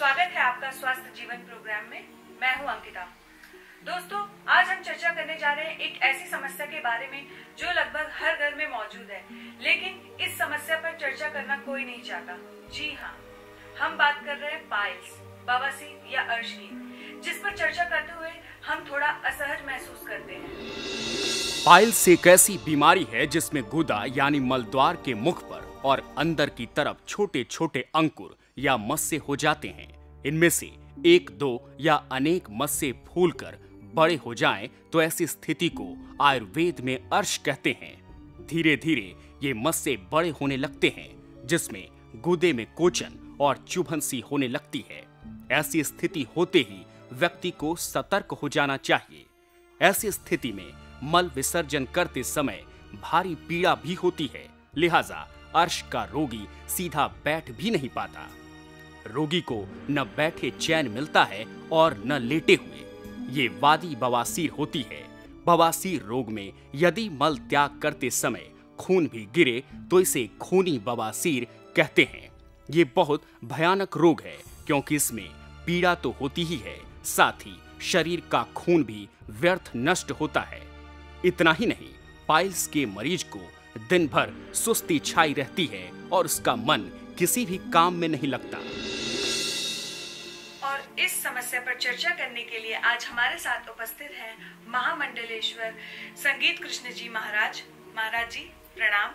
स्वागत है आपका स्वास्थ्य जीवन प्रोग्राम में। मैं हूं अंकिता। दोस्तों, आज हम चर्चा करने जा रहे हैं एक ऐसी समस्या के बारे में जो लगभग हर घर में मौजूद है, लेकिन इस समस्या पर चर्चा करना कोई नहीं चाहता। जी हाँ, हम बात कर रहे हैं पाइल्स, बवासीर या अर्श की, जिस पर चर्चा करते हुए हम थोड़ा असहज महसूस करते हैं। पाइल्स एक ऐसी बीमारी है जिसमें गुदा यानी मलद्वार के मुख पर और अंदर की तरफ छोटे छोटे अंकुर या मस्से हो जाते हैं। इनमें से एक, दो या अनेक मस्से फूलकर बड़े हो जाएं तो ऐसी स्थिति को आयुर्वेद में अर्श कहते हैं। धीरे धीरे ये मस्से बड़े होने लगते हैं, जिसमें गुदे में कोचन और चुभन सी होने लगती है। ऐसी स्थिति होते ही व्यक्ति को सतर्क हो जाना चाहिए। ऐसी स्थिति में मल विसर्जन करते समय भारी पीड़ा भी होती है, लिहाजा अर्श का रोगी सीधा बैठ भी नहीं पाता। रोगी को न बैठे चैन मिलता है और न लेटे हुए। ये वादी बवासीर होती है। बवासीर रोग में यदि मल त्याग करते समय खून भी गिरे तो इसे खूनी बवासीर कहते हैं। ये बहुत भयानक रोग है, क्योंकि इसमें पीड़ा तो होती ही है, साथ ही शरीर का खून भी व्यर्थ नष्ट होता है। इतना ही नहीं, पाइल्स के मरीज को दिन भर सुस्ती छाई रहती है और उसका मन किसी भी काम में नहीं लगता। और इस समस्या पर चर्चा करने के लिए आज हमारे साथ उपस्थित हैं महामंडलेश्वर संगीत कृष्ण जी महाराज। महाराज जी प्रणाम।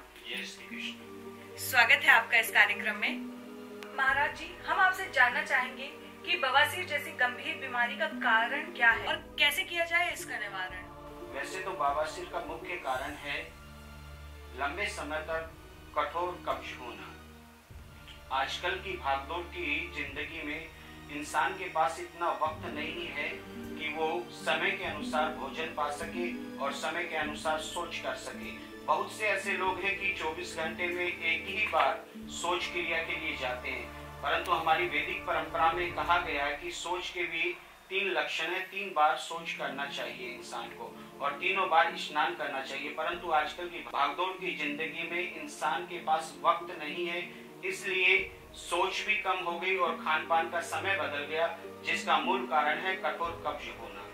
स्वागत है आपका इस कार्यक्रम में। महाराज जी, हम आपसे जानना चाहेंगे कि बवासीर जैसी गंभीर बीमारी का कारण क्या है और कैसे किया जाए इसका निवारण। वैसे तो बवासीर का मुख्य कारण है लंबे समय तक कठोर कब्ज होना। आजकल की भागदौड़ की जिंदगी में इंसान के पास इतना वक्त नहीं है कि वो समय के अनुसार भोजन पा सके और समय के अनुसार सोच कर सके। बहुत से ऐसे लोग हैं कि 24 घंटे में एक ही बार सोच क्रिया के लिए जाते हैं, परंतु हमारी वैदिक परंपरा में कहा गया है कि सोच के भी 3 लक्षण है। 3 बार सोच करना चाहिए इंसान को और 3 बार स्नान करना चाहिए, परंतु आजकल की भागदौड़ की जिंदगी में इंसान के पास वक्त नहीं है, इसलिए सोच भी कम हो गई और खान पान का समय बदल गया, जिसका मूल कारण है कठोर कब्ज होना,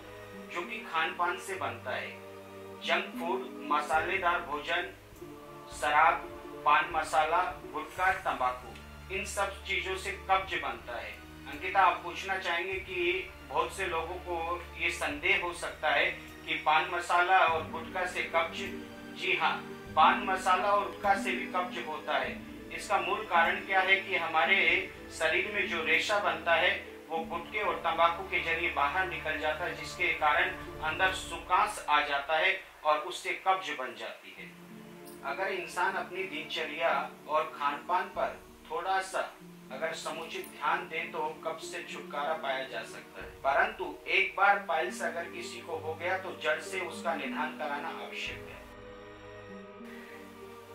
जो कि खान पान से बनता है। जंक फूड, मसालेदार भोजन, शराब, पान मसाला, गुटखा, तंबाकू, इन सब चीजों से कब्ज बनता है। अंकिता, आप पूछना चाहेंगे कि बहुत से लोगों को ये संदेह हो सकता है कि पान मसाला और गुटखा से कब्ज। जी हाँ, पान मसाला और गुटखा से भी कब्ज होता है। इसका मूल कारण क्या है कि हमारे शरीर में जो रेशा बनता है वो गुटखे और तंबाकू के जरिए बाहर निकल जाता है, जिसके कारण अंदर सुकांस आ जाता है और उससे कब्ज बन जाती है। अगर इंसान अपनी दिनचर्या और खान पान पर थोड़ा सा अगर समुचित ध्यान दे तो कब्ज से छुटकारा पाया जा सकता है, परंतु एक बार पाइल्स अगर किसी को हो गया तो जड़ से उसका निदान कराना आवश्यक है।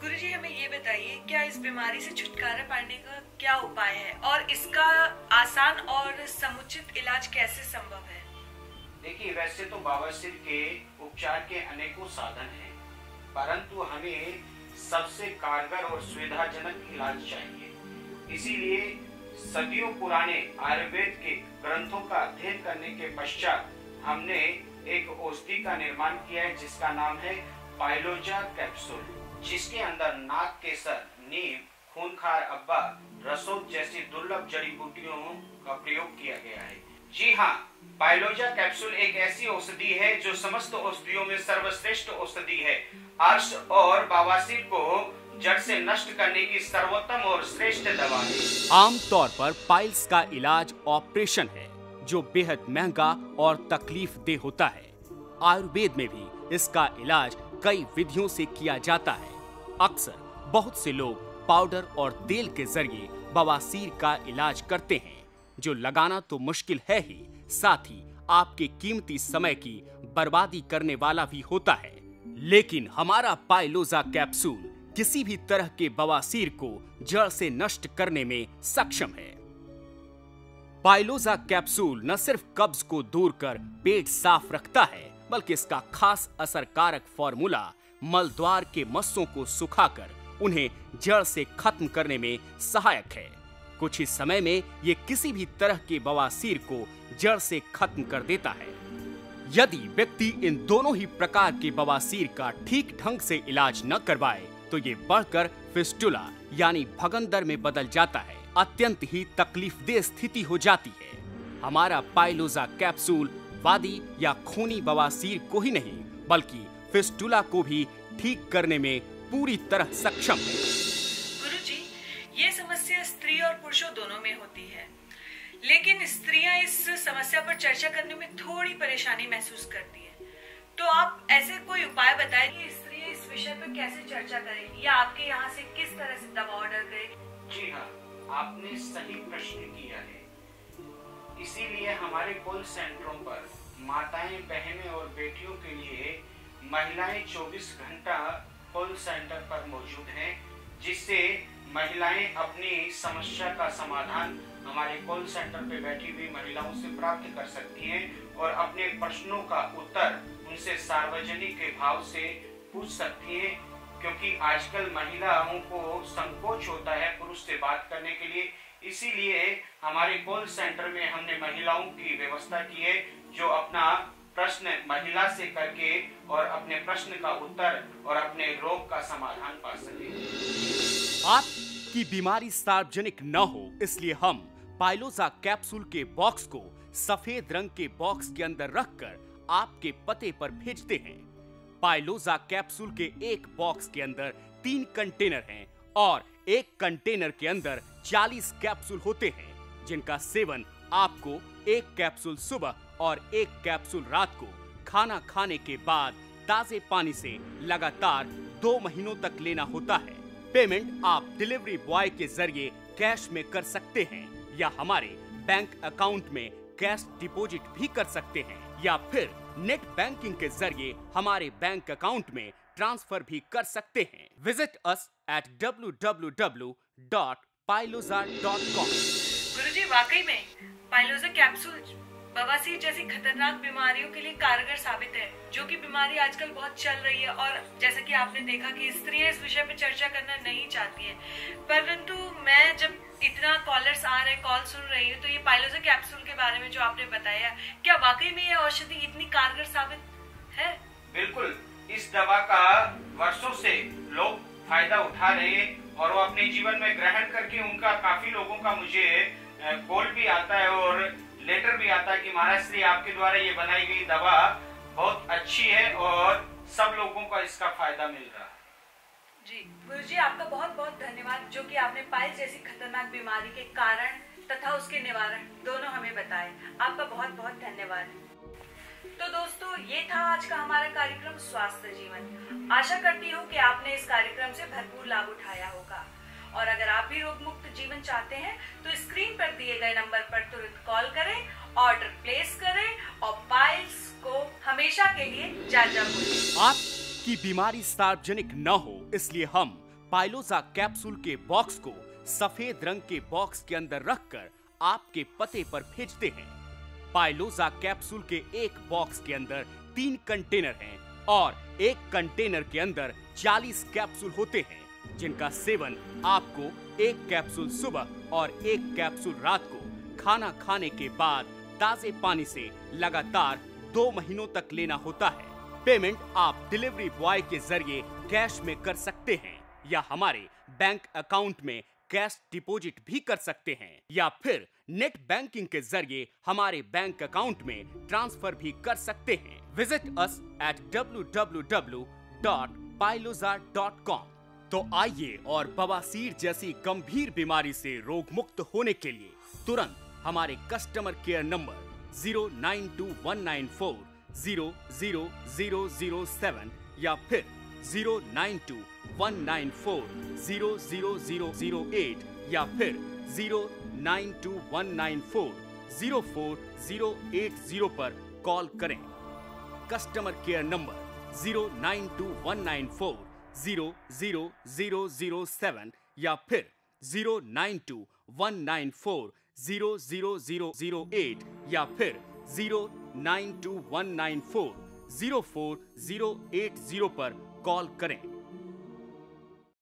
गुरुजी, हमें ये बताइए, क्या इस बीमारी से छुटकारा पाने का क्या उपाय है और इसका आसान और समुचित इलाज कैसे संभव है? देखिए, वैसे तो बवासीर के उपचार के अनेकों साधन हैं, परंतु हमें सबसे कारगर और सुविधाजनक इलाज चाहिए। इसीलिए सदियों पुराने आयुर्वेद के ग्रंथों का अध्ययन करने के पश्चात हमने एक औषधि का निर्माण किया है, जिसका नाम है पाइलोजा कैप्सूल, जिसके अंदर नाग केसर, नीम, खूनखार अब्बा, रसोद जैसी दुर्लभ जड़ी बूटियों का प्रयोग किया गया है। जी हाँ, पाइलोजा कैप्सूल एक ऐसी औषधि है जो समस्त औषधियों में सर्वश्रेष्ठ औषधि है। अर्श और बवासीर को जड़ से नष्ट करने की सर्वोत्तम और श्रेष्ठ दवा है। आमतौर पर पाइल्स का इलाज ऑपरेशन है, जो बेहद महंगा और तकलीफ देह होता है। आयुर्वेद में भी इसका इलाज कई विधियों से किया जाता है। अक्सर बहुत से लोग पाउडर और तेल के जरिए बवासीर का इलाज करते हैं, जो लगाना तो मुश्किल है ही, साथ ही आपके कीमती समय की बर्बादी करने वाला भी होता है। लेकिन हमारा पाइलोजा कैप्सूल किसी भी तरह के बवासीर को जड़ से नष्ट करने में सक्षम है। पाइलोजा कैप्सूल न सिर्फ कब्ज को दूर कर पेट साफ रखता है, बल्कि इसका खास असरकारक फॉर्मूला मलद्वार के मस्सों को सुखाकर उन्हें जड़ से खत्म करने में सहायक है। कुछ ही समय में ये किसी भी तरह के बवासीर को जड़ से खत्म कर देता है। यदि व्यक्ति इन दोनों ही प्रकार के बवासीर का ठीक ढंग से इलाज न करवाए तो ये बढ़कर फिस्टुला यानी भगंदर में बदल जाता है। अत्यंत ही तकलीफदेह स्थिति हो जाती है। हमारा पाइलोजा कैप्सूल वादी या खूनी बवासीर को ही नहीं बल्कि फिस्टुला को भी ठीक करने में पूरी तरह सक्षम है। गुरुजी, ये समस्या स्त्री और पुरुषों दोनों में होती है, लेकिन स्त्रियां इस समस्या पर चर्चा करने में थोड़ी परेशानी महसूस करती है। तो आप ऐसे कोई उपाय बताएं कि स्त्रियां इस विषय पर कैसे चर्चा करें या आपके यहाँ से किस तरह से दवा ऑर्डर करें? जी हाँ, आपने सही प्रश्न किया है। इसीलिए हमारे कॉल सेंटरों पर माताएं, बहनें और बेटियों के लिए महिलाएं 24 घंटा कॉल सेंटर पर मौजूद हैं, जिससे महिलाएं अपनी समस्या का समाधान हमारे कॉल सेंटर पे बैठी हुई महिलाओं से प्राप्त कर सकती हैं और अपने प्रश्नों का उत्तर उनसे सार्वजनिक भाव से पूछ सकती हैं, क्योंकि आजकल महिलाओं को संकोच होता है पुरुष से बात करने के लिए। इसीलिए हमारे कॉल सेंटर में हमने महिलाओं की व्यवस्था की है जो अपना प्रश्न महिला से करके और अपने प्रश्न का उत्तर और अपने रोग का समाधान पा सके। आपकी बीमारी सार्वजनिक न हो इसलिए हम पाइलोजा कैप्सूल के बॉक्स को सफेद रंग के बॉक्स के अंदर रखकर आपके पते पर भेजते हैं। पाइलोजा कैप्सूल के एक बॉक्स के अंदर 3 कंटेनर हैं और एक कंटेनर के अंदर 40 कैप्सूल होते हैं, जिनका सेवन आपको एक कैप्सूल सुबह और एक कैप्सूल रात को खाना खाने के बाद ताजे पानी से लगातार 2 महीनों तक लेना होता है। पेमेंट आप डिलीवरी बॉय के जरिए कैश में कर सकते हैं या हमारे बैंक अकाउंट में कैश डिपॉजिट भी कर सकते हैं या फिर नेट बैंकिंग के जरिए हमारे बैंक अकाउंट में ट्रांसफर भी कर सकते हैं। Visit us at www.piloza.com। गुरुजी, वाकई में पाइलोजा कैप्सूल बवासीर जैसी खतरनाक बीमारियों के लिए कारगर साबित है, जो कि बीमारी आजकल बहुत चल रही है। और जैसा कि आपने देखा कि स्त्रियां इस विषय पर चर्चा करना नहीं चाहती हैं, परंतु मैं जब इतना कॉलर्स आ रहे, कॉल सुन रही हूँ, तो ये पाइलोजा कैप्सूल के बारे में जो आपने बताया, क्या वाकई में ये औषधि इतनी कारगर साबित है? बिल्कुल, इस दवा का वर्षों से लोग फायदा उठा रहे हैं और वो अपने जीवन में ग्रहण करके उनका काफी लोगों का मुझे कॉल भी आता है और लेटर भी आता है कि महाराज श्री आपके द्वारा ये बनाई गई दवा बहुत अच्छी है और सब लोगों को इसका फायदा मिल रहा है। जी गुरुजी, आपका बहुत बहुत धन्यवाद, जो कि आपने पाइल जैसी खतरनाक बीमारी के कारण तथा उसके निवारण दोनों हमें बताए। आपका बहुत बहुत धन्यवाद। तो दोस्तों, ये था आज का हमारा कार्यक्रम स्वास्थ्य जीवन। आशा करती हूँ कि आपने इस कार्यक्रम से भरपूर लाभ उठाया होगा और अगर आप भी रोग मुक्त जीवन चाहते हैं तो स्क्रीन पर दिए गए नंबर पर तुरंत कॉल करें, ऑर्डर प्लेस करें और पाइल्स को हमेशा के लिए जा बोलें। आपकी बीमारी सार्वजनिक न हो इसलिए हम पाइलोजा कैप्सूल के बॉक्स को सफेद रंग के बॉक्स के अंदर रखकर आपके पते पर भेजते हैं। पाइलोजा कैप्सूल के एक बॉक्स के अंदर 3 कंटेनर हैं और एक कंटेनर के अंदर 40 कैप्सूल होते हैं, जिनका सेवन आपको एक कैप्सूल सुबह और एक कैप्सूल रात को खाना खाने के बाद ताजे पानी से लगातार 2 महीनों तक लेना होता है। पेमेंट आप डिलीवरी बॉय के जरिए कैश में कर सकते हैं या हमारे बैंक अकाउंट में कैश डिपॉजिट भी कर सकते हैं या फिर नेट बैंकिंग के जरिए हमारे बैंक अकाउंट में ट्रांसफर भी कर सकते हैं। Visit us at www.piloza.com। तो आइए और बवासीर जैसी गंभीर बीमारी से रोग मुक्त होने के लिए तुरंत हमारे कस्टमर केयर नंबर 09219400007 या फिर 09219400008 या फिर 09219404080 पर कॉल करें। कस्टमर केयर नंबर 09219400007 या फिर 09219400008 या फिर 09219404080 पर कॉल करें।